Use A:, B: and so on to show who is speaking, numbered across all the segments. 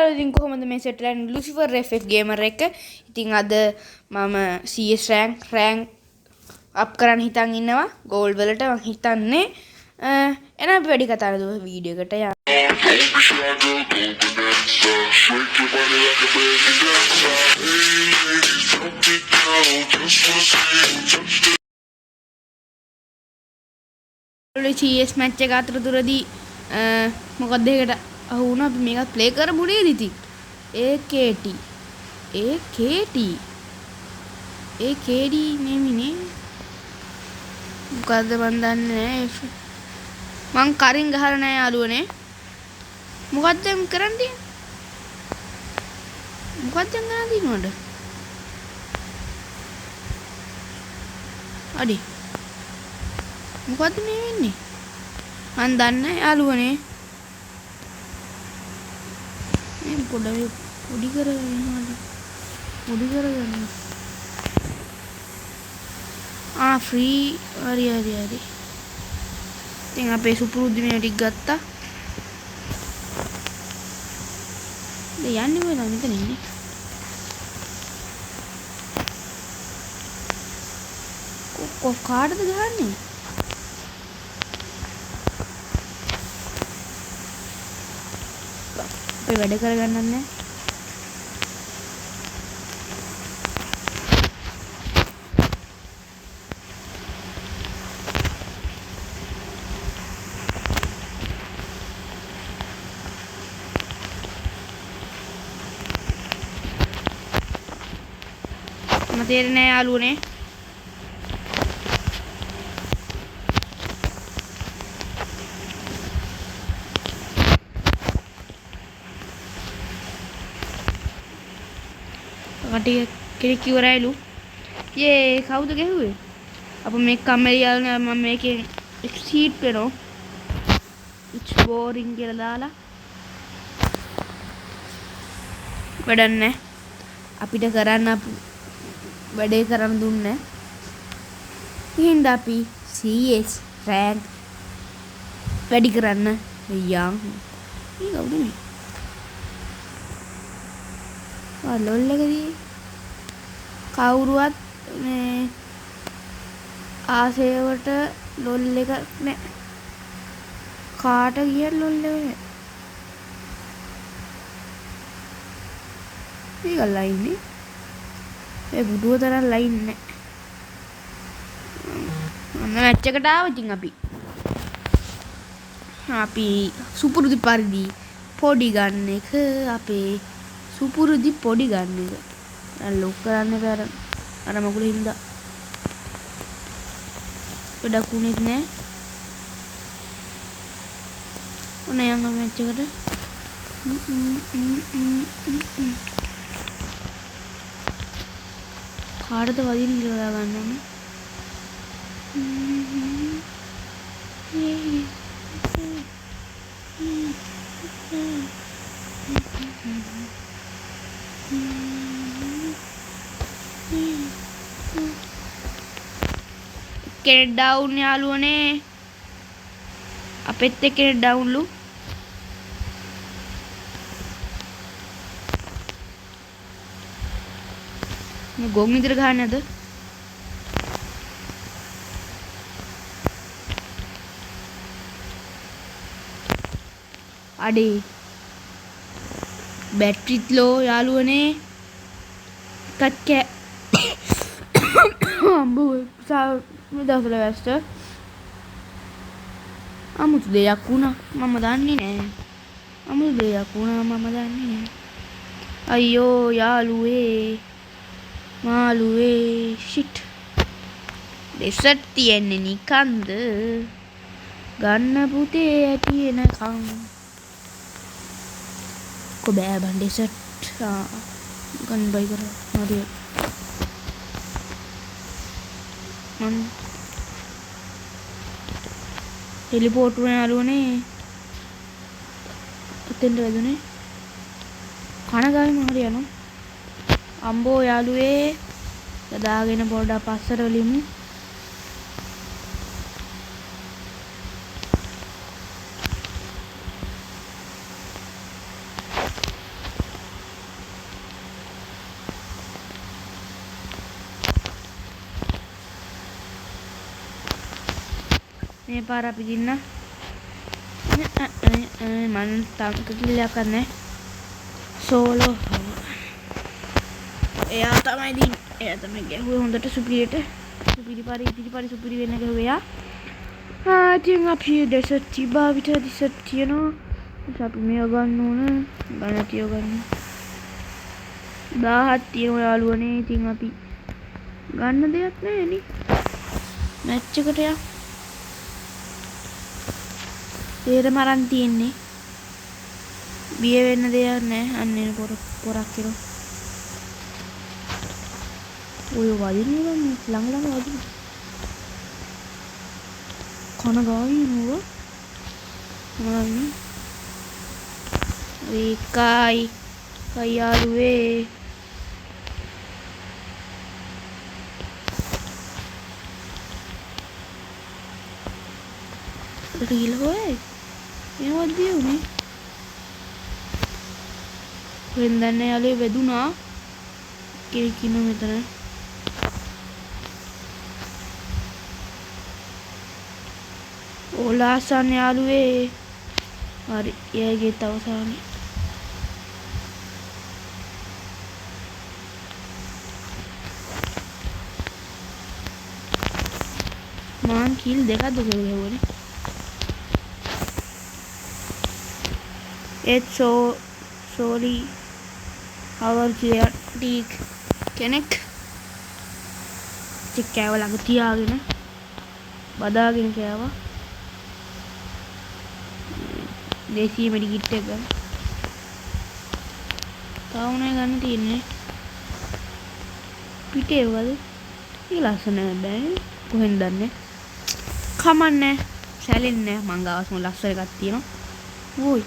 A: යාළුවෝ ඉතින් කොහොමද මේ සෙට් වෙලා ලුසිෆර් FF ගේමර් එක. ඉතින් අද මම CS රෑන්ක් අප් කරන්න හිතන් ඉන්නවා ගෝල්ඩ් වලට මම හිතන්නේ. එහෙනම් අපි වැඩි කතා කරමු වීඩියෝ එකට යන්න. CS මැච් එක අතරතුරදී මොකක්ද ඒකට අහු වුණා. අපි මේකත් ප්ලේ කරමු නේද ඉතින්. AKT මේ මිනේ මොකද්ද මන් දන්නේ නැහැ. මං කරින් ගහලා නැහැ යාළුවනේ. මොකද්ද මම කරන්නේ? මොකද්ද කරන්න දිනවද? අඩි මොකද්ද මේ වෙන්නේ? මන් දන්නේ නැහැ යාළුවනේ. මේ පොඩි කරගන්න. ෆ්‍රී හරි. ඉතින් අපේ සුපුරුදු මේ ටික ගත්තා. දැන් යන්නේ මොකද මෙතන ඉන්නේ? කාටද ගහන්නේ? අපේ වැඩ කරගන්නත් නැහැ. මම තේරෙන්නේ නැහැ යාළුවනේ. කටිය කෙනෙක් ඉවරයිලු. යේ කවුද ගැහුවේ? අප මේ කම්මැලි යාළුවනේ මම මේකෙන් එක්සීට් වෙනවා. it's boring කියලා දාලා වැඩක් නැහැ. අපිට කරන්න වැඩේ කරන්න දුන්නේ. ඉතින් අපි CS රෑන්ක් වැඩි කරන්න යන්. මේ කවුද මේ? ලොල් එකදී කවුරුවත් මේ ආසේවට ලොල් එක නෑ. කාට ගියත් ලොල් එක නෑ. මේක ලයින්නේ. ඒ බුදුව තරම් ලයින් නෑ. අන්න මැච් එකට ආවා. ඉතින් අපි සුපුරුදු පරිදි පොඩි ගන්න එක අපේ සුපුරුදු පොඩි ගන්න එක. ලොක් කරන්න බෑ අර මගුල හින්දා. වැඩක් උනේත් නෑ. ඔන්න යන්න මැච් එකට. කාටද වදින්න කියලා ගන්න ඕනේ. කෙනෙක් ඩවුන් යාළුවනේ. අපෙත් එක්කෙනෙක් ඩවුන්ලු. මේ ගොන් විතර ගහන්නේ නැද? අඩේ බැටරිත් ලෝ යාළුවනේ. එකත් අම්බෝ දවසල වැස්ට අමුතු දෙයක් වුණා. මම දන්නේ නෑ. අමුතු දෙයක් වුණා මම දන්නේ නෑ. අයියෝ යාළුවේ මාළුවේ ෂිට්. දෙසට් තියෙන්නේ නිකන්ද? ගන්න පුතේ ඇටි එනකන්. කො බෑ බන් දෙසට් ගන්න බයි කරා. හරි. මන් ටෙලිපෝට් වුණා යාළුවනේ. එතෙන්ට වැදුනේ. කනගාවේ මොන හරි යනවා. අම්බෝ යාළුවේ දාගෙන පොඩ්ඩක් පස්සට වලිමු. මේ පාර අපි ගින්න මම තාම කිල්ලයක් නැහැ සෝලෝ එයා තමයි ගැහුවේ හොඳට සුපිරියට සුපිරි වෙන්න ගැහුවේ එයා ඉතින් අපි දෙසට් තිබා විතර දෙසට් තියෙනවා අපි මේව ගන්න ඕන ගන්න තියව ගන්න 1000ක් තියෙනවා යාළුවනේ ඉතින් අපි ගන්න දෙයක් නැහැ නේ මැච් එකට යා තේරම අරන් තියෙන්නේ බිය වෙන්න දෙයක් නැහැ අන්නේ පොරක් කියලා ඔය වදිනවා ළඟ වදින කන ගාවි නුව මම ඒකයි කයාලුවේ රීල් හොය ඒවත් දියුනේ වෙන්දන්නේ යාලේ වැදුනා කින මෙතන ඕලාසන් යාළුවේ හරි එයාගේ අවසානේ මාන් කිල් දෙකක් දුකවුනේ it's so sorry our critic කෙනෙක් චික්කෑව ළඟ තියාගෙන බදාගෙන කෑවා දේශීය මෙඩිකිට් එක ගන්න තාවුනේ ගන්න තියෙන්නේ පිටේ වල ඒක ලස්සන බෑ කොහෙන්ද දන්නේ කමන්නේ සැලෙන්නේ මං ගාවස්ම ලස්සන එකක් තියෙනවා ඕයි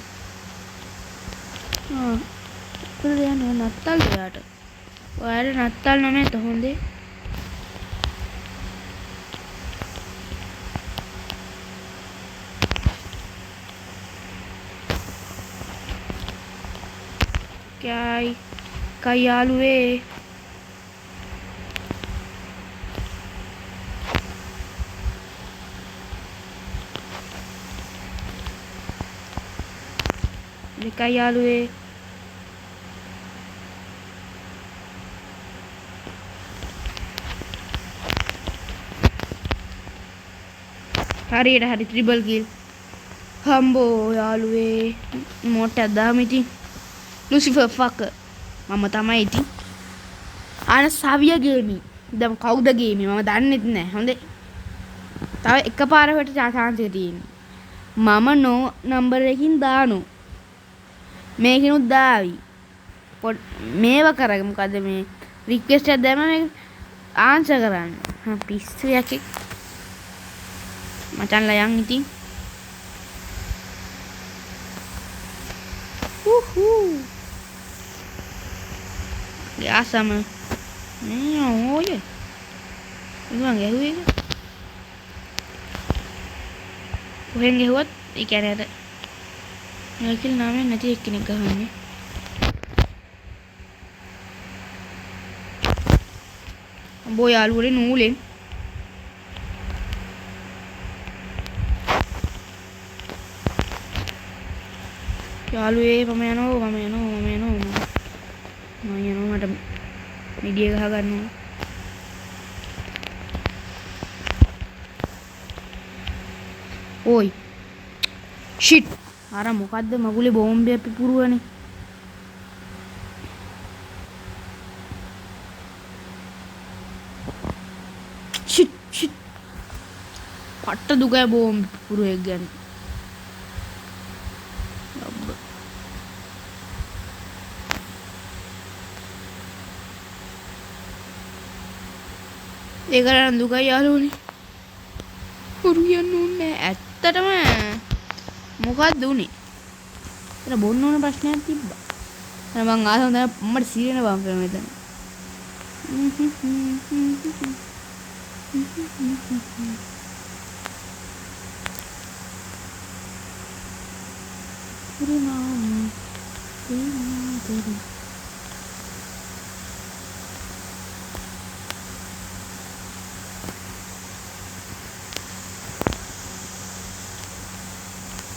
A: පුරේ යන නත්තල් දෙයට ඔයාලට නත්තල් නොනේද හොඳේ කයි යාළුවේ දෙකයි යාළුවේ හරියට හරි ට්‍රිබල් කිල් හම්බෝ යාළුවේ මොට්ටක් දාමු ඉතින් ලුසිෆර් ෆකර් මම තමයි ඉතින් ආන සවිය ගේමි දැන් කවුද ගේමි මම දන්නෙත් නැහැ හොඳේ තව එකපාරකට chance එක තියෙන්නේ මම නෝ නම්බර් එකකින් දානු මේකිනුත් දාවි මේව කරගමු මොකද මේ රික්වෙස්ට් එකක් දැම්ම මේ ආන්සර් කරන්න පිස්සු යකෙක් මචන්ලා යන් ඉතින් Asam oh ya itu nggak gue kohen gehwat ikan ada ngakil namanya nanti ikan gahannya boy alure nulin alue pameno මට මිඩිය ගහ ගන්නවා ඕයි ෂිට් අර මොකද්ද මගුලේ බෝම්බයක් පිපුරුවනේ ෂිට් පට්ට දුකයි බෝම්බ පිපුරුවෙක් ගන්න ඒකරන් දුකයි යාළුවනේ පුරු කියන්නේ ඇත්තටම මොකක්ද උනේ එතන බොන්න ඕන ප්‍රශ්නයක් තිබ්බා මම ආසම දැන් මට සීරෙන බම් මෙතන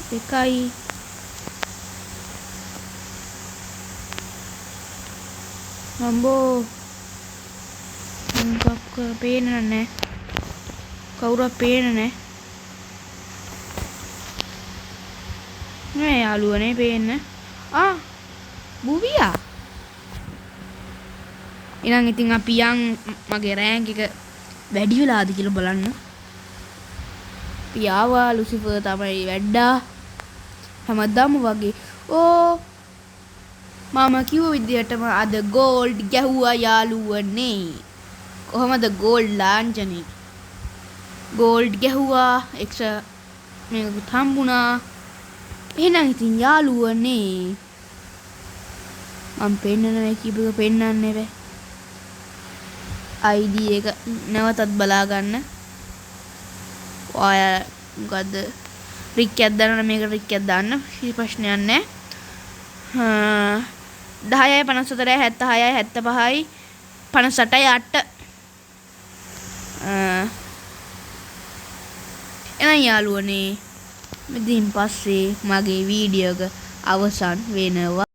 A: එකයි අම්බෝ මොකක් පේන්නේ නැහැ කවුරුත් පේන්නේ නැහැ නෑ යාළුවනේ පේන්නේ බුවියා ඊළඟ ඉතින් අපි යන් මගේ රෑන්ක් එක වැඩි වෙලාද කියලා බලන්න අපි ආවා ලුසිෆර් තමයි වැඩ්ඩා හැමදාම වගේ ඕ මම කිව්ව විදිහටම අද ගෝල්ඩ් ගැහුවා යාළුවනේ කොහමද ගෝල්ඩ් ලාංඡනේ ගෝල්ඩ් ගැහුවා එක්ස්ට්‍රා මේක හම්බුණා එහෙනම් ඉතින් යාළුවනේ මම පෙන්නනවා කීපක පෙන්නන්නේ බෑ ID එක නැවතත් බලා ගන්න ඔයා මොකද්ද රික් එකක් දාන්න මේක රික් එකක් දාන්න කිසි ප්‍රශ්නයක් නැහැ 10යි 54යි 76යි 75යි 58යි 8 එහෙනම් යාළුවනේ මෙදින් පස්සේ මගේ වීඩියෝ එක අවසන් වෙනවා